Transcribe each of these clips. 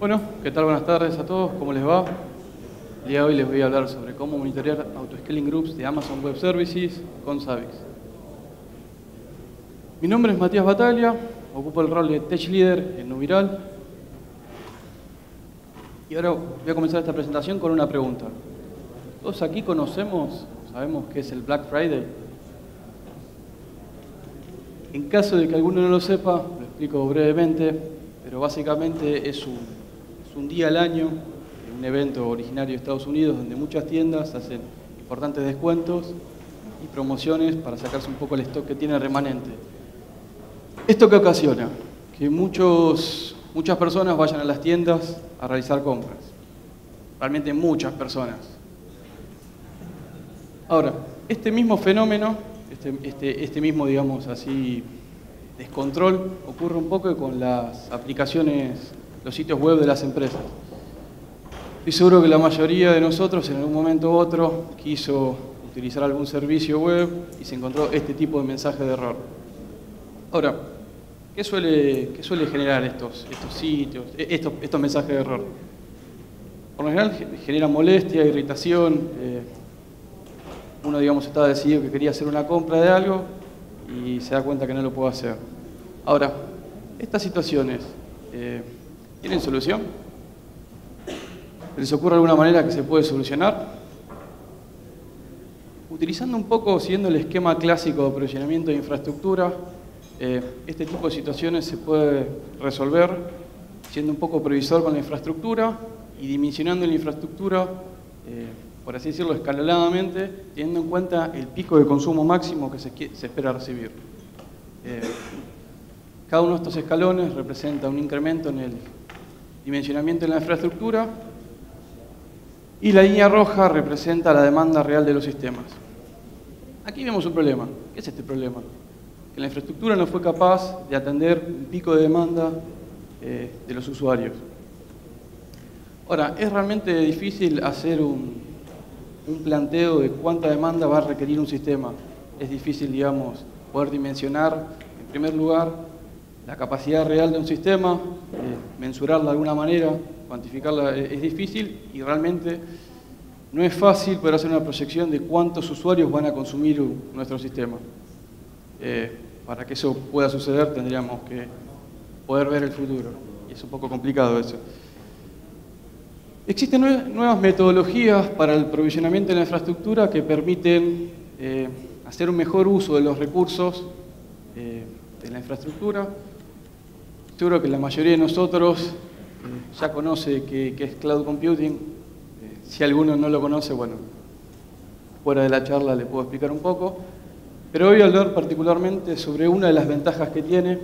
Bueno, ¿qué tal? Buenas tardes a todos, ¿cómo les va? El día de hoy les voy a hablar sobre cómo monitorear Autoscaling Groups de Amazon Web Services con Zabbix. Mi nombre es Matías Bataglia, ocupo el rol de Tech Leader en Nuviral. Y ahora voy a comenzar esta presentación con una pregunta. ¿Todos aquí sabemos qué es el Black Friday? En caso de que alguno no lo sepa, lo explico brevemente, pero básicamente es un día al año, un evento originario de Estados Unidos donde muchas tiendas hacen importantes descuentos y promociones para sacarse un poco el stock que tiene remanente. ¿Esto qué ocasiona? Que muchas personas vayan a las tiendas a realizar compras. Realmente muchas personas. Ahora, este mismo fenómeno, este mismo, digamos así, descontrol, ocurre un poco con las aplicaciones, los sitios web de las empresas. Estoy seguro que la mayoría de nosotros en algún momento u otro quiso utilizar algún servicio web y se encontró este tipo de mensaje de error. Ahora, ¿qué suele generar estos sitios, estos mensajes de error? Por lo general genera molestia, irritación. Uno, digamos, estaba decidido que quería hacer una compra de algo y se da cuenta que no lo puede hacer. Ahora, estas situaciones, ¿tienen solución? ¿Les ocurre alguna manera que se puede solucionar? Utilizando un poco, siguiendo el esquema clásico de aprovisionamiento de infraestructura, este tipo de situaciones se puede resolver siendo un poco previsor con la infraestructura y dimensionando la infraestructura, por así decirlo, escalonadamente, teniendo en cuenta el pico de consumo máximo que se espera recibir. Cada uno de estos escalones representa un incremento en el dimensionamiento de la infraestructura y la línea roja representa la demanda real de los sistemas. Aquí vemos un problema. ¿Qué es este problema? Que la infraestructura no fue capaz de atender un pico de demanda de los usuarios. Ahora, es realmente difícil hacer un planteo de cuánta demanda va a requerir un sistema. Es difícil, digamos, poder dimensionar, en primer lugar, la capacidad real de un sistema, mensurarla de alguna manera, cuantificarla es difícil y realmente no es fácil poder hacer una proyección de cuántos usuarios van a consumir nuestro sistema. Para que eso pueda suceder tendríamos que poder ver el futuro y es un poco complicado eso. Existen nuevas metodologías para el provisionamiento de la infraestructura que permiten hacer un mejor uso de los recursos de la infraestructura. Seguro que la mayoría de nosotros ya conoce qué es Cloud Computing. Si alguno no lo conoce, bueno, fuera de la charla le puedo explicar un poco. Pero hoy voy a hablar particularmente sobre una de las ventajas que tiene,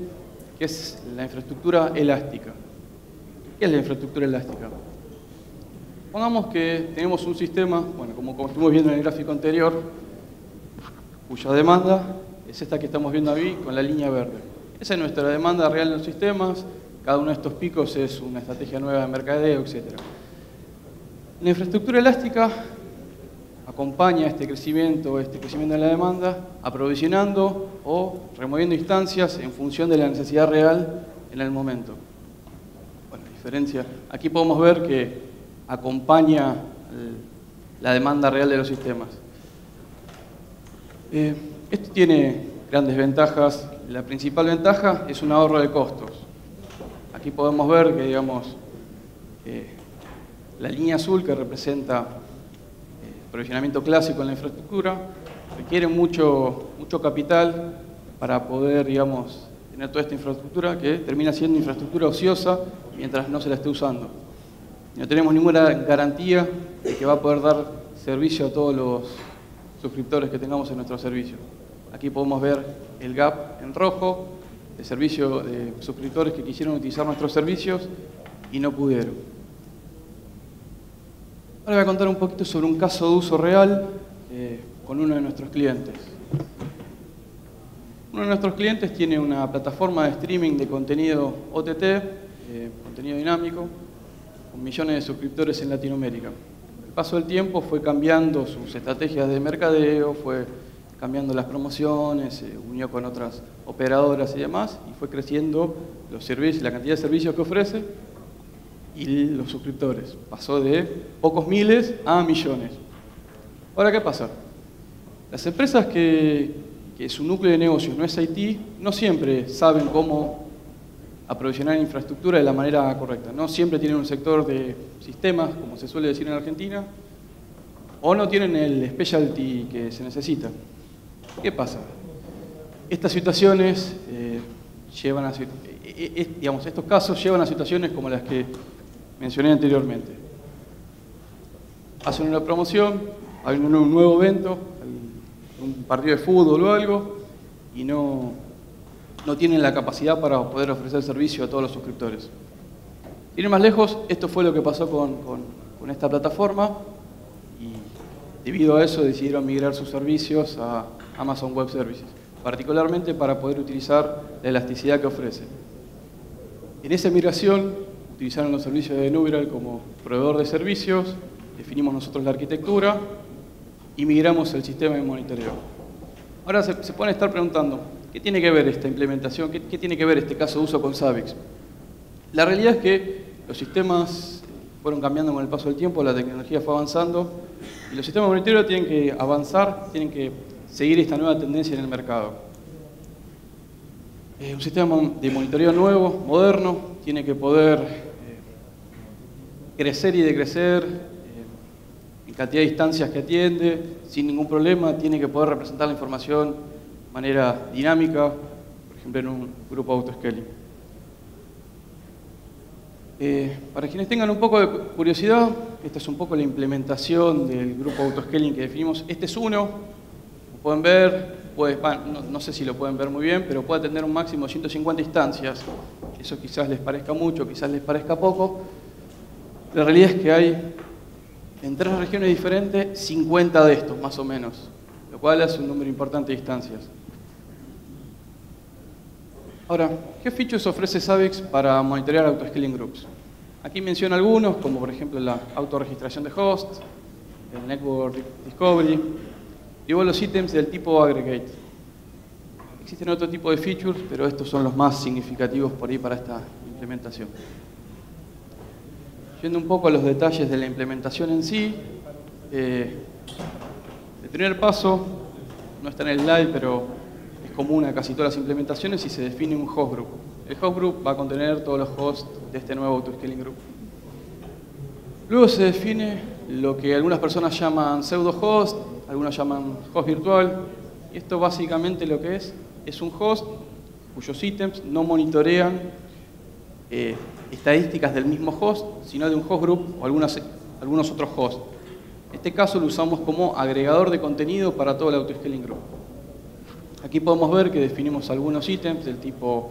que es la infraestructura elástica. ¿Qué es la infraestructura elástica? Pongamos que tenemos un sistema, bueno, como estuvimos viendo en el gráfico anterior, cuya demanda es esta que estamos viendo ahí con la línea verde. Esa es nuestra demanda real en los sistemas, cada uno de estos picos es una estrategia nueva de mercadeo, etc. La infraestructura elástica acompaña este crecimiento de la demanda, aprovisionando o removiendo instancias en función de la necesidad real en el momento. Bueno, diferencia. Aquí podemos ver que acompaña la demanda real de los sistemas. Esto tiene grandes ventajas. La principal ventaja es un ahorro de costos. Aquí podemos ver que, digamos, la línea azul que representa provisionamiento clásico en la infraestructura requiere mucho capital para poder, digamos, tener toda esta infraestructura que termina siendo infraestructura ociosa mientras no se la esté usando. No tenemos ninguna garantía de que va a poder dar servicio a todos los suscriptores que tengamos en nuestro servicio. Aquí podemos ver el gap en rojo, de servicio de suscriptores que quisieron utilizar nuestros servicios y no pudieron. Ahora voy a contar un poquito sobre un caso de uso real con uno de nuestros clientes. Uno de nuestros clientes tiene una plataforma de streaming de contenido OTT, contenido dinámico, con millones de suscriptores en Latinoamérica. El paso del tiempo fue cambiando sus estrategias de mercadeo, fue cambiando las promociones, se unió con otras operadoras y demás, y fue creciendo los servicios, la cantidad de servicios que ofrece, y los suscriptores. Pasó de pocos miles a millones. Ahora, ¿qué pasa? Las empresas que su núcleo de negocios no es IT, no siempre saben cómo aprovisionar infraestructura de la manera correcta. No siempre tienen un sector de sistemas, como se suele decir en Argentina, o no tienen el specialty que se necesita. ¿Qué pasa? Estas situaciones llevan a, digamos, estos casos llevan a situaciones como las que mencioné anteriormente. Hacen una promoción, hay un nuevo evento, un partido de fútbol o algo, y no tienen la capacidad para poder ofrecer servicio a todos los suscriptores. Sin ir más lejos, esto fue lo que pasó con esta plataforma, y debido a eso decidieron migrar sus servicios a Amazon Web Services, particularmente para poder utilizar la elasticidad que ofrece. En esa migración utilizaron los servicios de Numeral como proveedor de servicios, definimos nosotros la arquitectura y migramos el sistema de monitoreo. Ahora se pueden estar preguntando, ¿qué tiene que ver esta implementación? ¿Qué tiene que ver este caso de uso con Zabbix? La realidad es que los sistemas fueron cambiando con el paso del tiempo, la tecnología fue avanzando y los sistemas de monitoreo tienen que avanzar, tienen que seguir esta nueva tendencia en el mercado. Un sistema de monitoreo nuevo, moderno, tiene que poder crecer y decrecer en cantidad de instancias que atiende, sin ningún problema, tiene que poder representar la información de manera dinámica, por ejemplo en un grupo autoscaling. Para quienes tengan un poco de curiosidad, esta es un poco la implementación del grupo autoscaling que definimos. Este es uno, como pueden ver, no sé si lo pueden ver muy bien, pero puede tener un máximo de 150 instancias. Eso quizás les parezca mucho, quizás les parezca poco. La realidad es que hay en 3 regiones diferentes 50 de estos, más o menos, lo cual es un número importante de instancias. Ahora, ¿qué features ofrece Zabbix para monitorear autoscaling groups? Aquí menciono algunos, como por ejemplo la autorregistración de hosts, el network discovery, y luego los ítems del tipo aggregate. Existen otro tipo de features, pero estos son los más significativos por ahí para esta implementación. Yendo un poco a los detalles de la implementación en sí, el primer paso no está en el slide, pero es común a casi todas las implementaciones y se define un host group. El host group va a contener todos los hosts de este nuevo autoscaling group. Luego se define lo que algunas personas llaman pseudo host, algunos llaman host virtual, y esto básicamente lo que es un host cuyos ítems no monitorean estadísticas del mismo host, sino de un host group o algunos otros hosts. En este caso lo usamos como agregador de contenido para todo el autoscaling group. Aquí podemos ver que definimos algunos ítems del tipo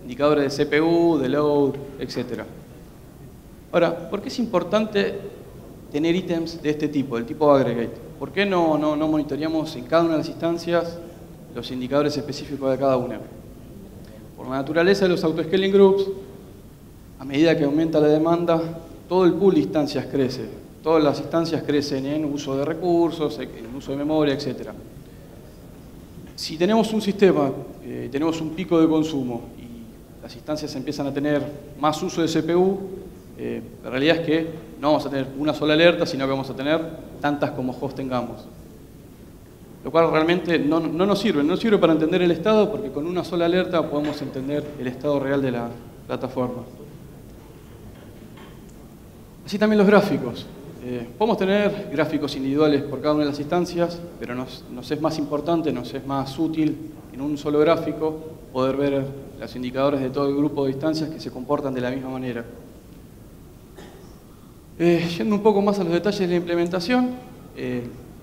indicadores de CPU, de load, etc. Ahora, ¿por qué es importante tener ítems de este tipo, del tipo aggregate? ¿Por qué no monitoreamos en cada una de las instancias los indicadores específicos de cada una? Por la naturaleza de los autoscaling groups, a medida que aumenta la demanda, todo el pool de instancias crece. Todas las instancias crecen en uso de recursos, en uso de memoria, etc. Si tenemos un sistema, tenemos un pico de consumo y las instancias empiezan a tener más uso de CPU, la realidad es que no vamos a tener una sola alerta, sino que vamos a tener tantas como host tengamos. Lo cual realmente no nos sirve. No sirve para entender el estado, porque con una sola alerta podemos entender el estado real de la plataforma. Así también los gráficos. Podemos tener gráficos individuales por cada una de las instancias, pero nos es más importante, nos es más útil en un solo gráfico poder ver los indicadores de todo el grupo de instancias que se comportan de la misma manera. Yendo un poco más a los detalles de la implementación,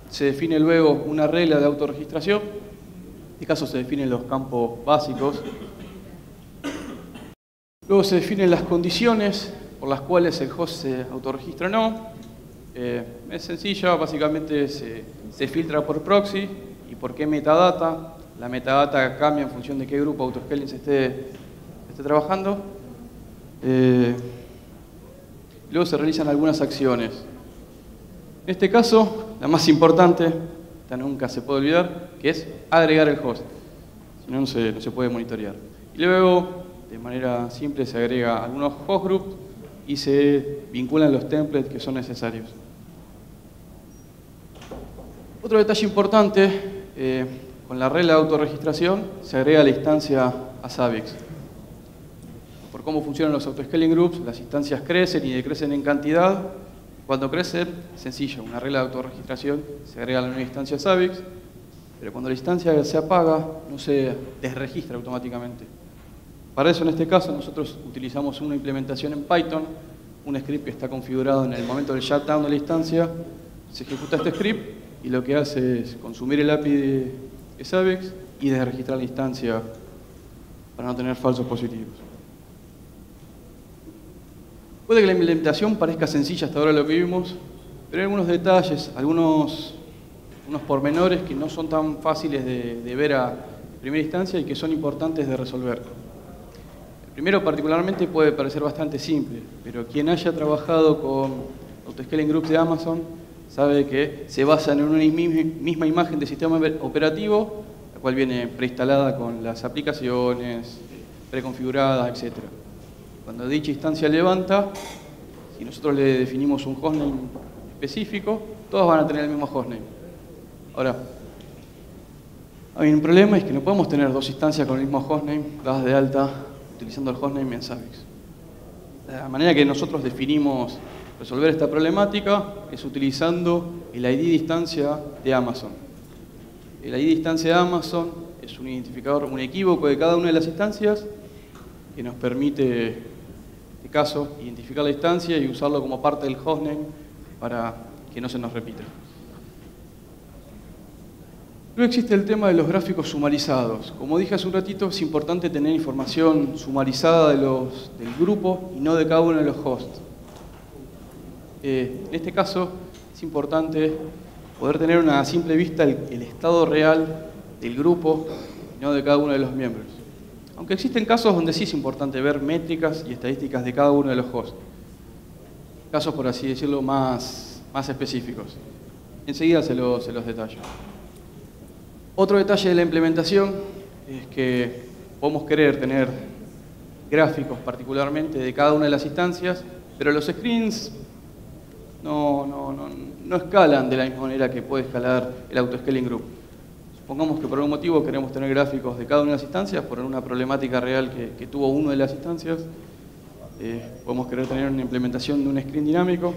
se define luego una regla de autorregistración. En este caso se definen los campos básicos. Luego se definen las condiciones por las cuales el host se autorregistra o no. Es sencilla, básicamente se filtra por proxy. ¿Y por qué metadata? La metadata cambia en función de qué grupo autoscaling se esté trabajando. Luego se realizan algunas acciones. En este caso, la más importante, esta nunca se puede olvidar, que es agregar el host. Si no, no se puede monitorear. Y luego de manera simple se agrega algunos host groups y se vinculan los templates que son necesarios. Otro detalle importante, con la regla de autorregistración se agrega la instancia a Zabbix. Por cómo funcionan los autoscaling groups, las instancias crecen y decrecen en cantidad. Cuando crecen, sencillo, una regla de autorregistración, se agrega la nueva instancia Zabbix, pero cuando la instancia se apaga, no se desregistra automáticamente. Para eso, en este caso, nosotros utilizamos una implementación en Python, un script que está configurado en el momento del shutdown de la instancia, se ejecuta este script y lo que hace es consumir el API de Zabbix y desregistrar la instancia para no tener falsos positivos. Puede que la implementación parezca sencilla hasta ahora lo que vimos, pero hay algunos detalles, unos pormenores que no son tan fáciles de ver a primera instancia y que son importantes de resolver. El primero particularmente puede parecer bastante simple, pero quien haya trabajado con autoscaling groups de Amazon sabe que se basan en una misma imagen de sistema operativo, la cual viene preinstalada con las aplicaciones, preconfiguradas, etc. Cuando dicha instancia levanta, si nosotros le definimos un hostname específico, todos van a tener el mismo hostname. Ahora, hay un problema, es que no podemos tener dos instancias con el mismo hostname dadas de alta utilizando el hostname en Zabbix. La manera que nosotros definimos resolver esta problemática es utilizando el ID de instancia de Amazon. El ID de instancia de Amazon es un identificador, un equívoco de cada una de las instancias que nos permite, en este caso, identificar la instancia y usarlo como parte del hostname para que no se nos repita. Luego existe el tema de los gráficos sumarizados. Como dije hace un ratito, es importante tener información sumarizada del grupo y no de cada uno de los hosts. En este caso, es importante poder tener una simple vista el estado real del grupo y no de cada uno de los miembros. Aunque existen casos donde sí es importante ver métricas y estadísticas de cada uno de los hosts. Casos, por así decirlo, más específicos. Enseguida se los detallo. Otro detalle de la implementación es que podemos querer tener gráficos particularmente de cada una de las instancias, pero los screens no escalan de la misma manera que puede escalar el autoscaling group. Supongamos que por algún motivo queremos tener gráficos de cada una de las instancias, por una problemática real que tuvo una de las instancias, podemos querer tener una implementación de un screen dinámico.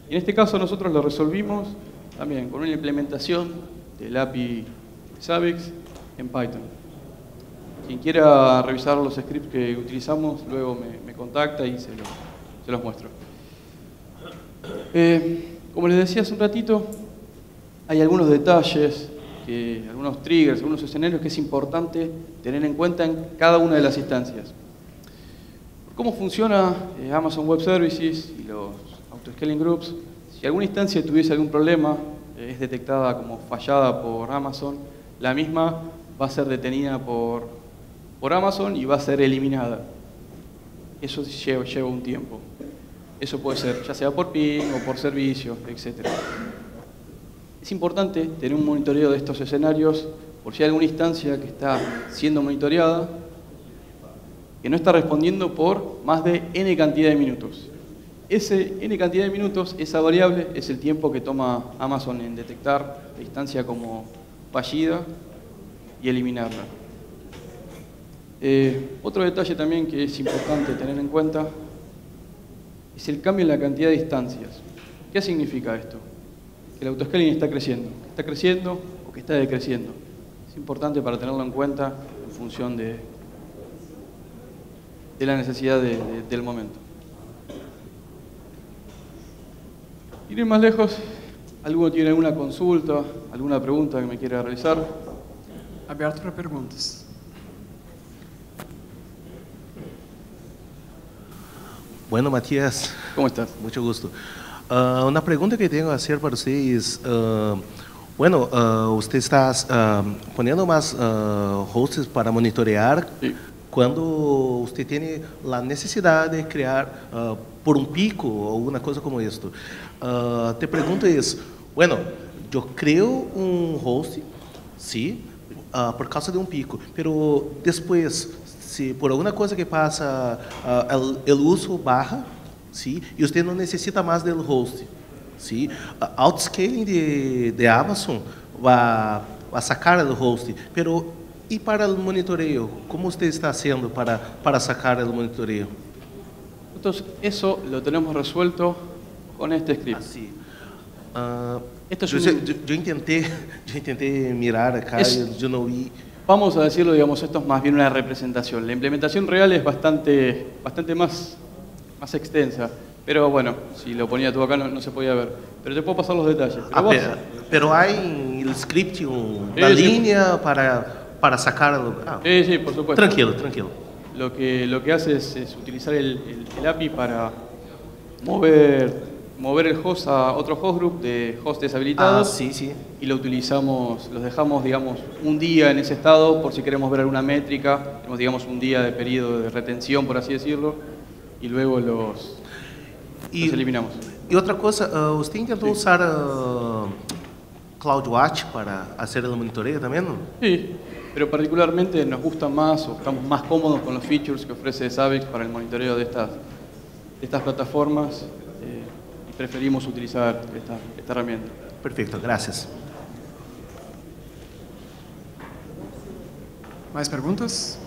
Y en este caso nosotros lo resolvimos también con una implementación del API Zabbix en Python. Quien quiera revisar los scripts que utilizamos, luego me contacta y se los muestro. Como les decía hace un ratito, hay algunos detalles, algunos triggers, algunos escenarios que es importante tener en cuenta en cada una de las instancias. ¿Cómo funciona Amazon Web Services y los autoscaling groups? Si alguna instancia tuviese algún problema, es detectada como fallada por Amazon, la misma va a ser detenida por Amazon y va a ser eliminada. Eso lleva un tiempo. Eso puede ser ya sea por ping o por servicio, etc. Es importante tener un monitoreo de estos escenarios por si hay alguna instancia que está siendo monitoreada que no está respondiendo por más de n cantidad de minutos. Ese n cantidad de minutos, esa variable, es el tiempo que toma Amazon en detectar la instancia como fallida y eliminarla. Otro detalle también que es importante tener en cuenta es el cambio en la cantidad de instancias. ¿Qué significa esto? Que el autoscaling está creciendo o que está decreciendo. Es importante para tenerlo en cuenta en función de la necesidad del momento. Sin ir más lejos, ¿alguno tiene alguna consulta, alguna pregunta que me quiera realizar? Aberto para perguntas. Bueno, Matías. ¿Cómo estás? Mucho gusto. Una pregunta que tengo que hacer para usted es, bueno, usted está poniendo más hosts para monitorear. Sí. Cuando usted tiene la necesidad de crear por un pico o alguna cosa como esto. Te pregunto es, bueno, yo creo un host, sí, por causa de un pico, pero después, se por alguma coisa que passa, o uso barra, sim, e você não necessita mais do host, sim. Autoscaling de Amazon vai sacar o host, pero e para o monitoreio, como você está haciendo para sacar o monitoreio? Nosotros eso lo tenemos resuelto con este script. Assim. Esto es Eu tentei mirar acá, eu não vi. Vamos a decirlo, digamos, esto es más bien una representación. La implementación real es bastante más extensa. Pero bueno, si lo ponía tú acá no se podía ver. Pero te puedo pasar los detalles. Pero hay el script, una línea para sacar... sí, por supuesto. Tranquilo. Lo que hace es utilizar el API para mover el host a otro host group de hosts deshabilitados. Sí. Y los dejamos, digamos, un día en ese estado por si queremos ver alguna métrica. Tenemos, digamos, un día de periodo de retención, por así decirlo, y luego los eliminamos. Y otra cosa, ¿usted intentó usar CloudWatch para hacer el monitoreo también? Sí, pero particularmente nos gusta más o estamos más cómodos con los features que ofrece Zabbix para el monitoreo de estas plataformas. Preferimos utilizar esta herramienta. Perfecto, gracias. Mais perguntas?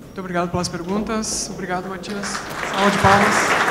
Muito obrigado pelas perguntas. Obrigado, Matias. Salva de palmas.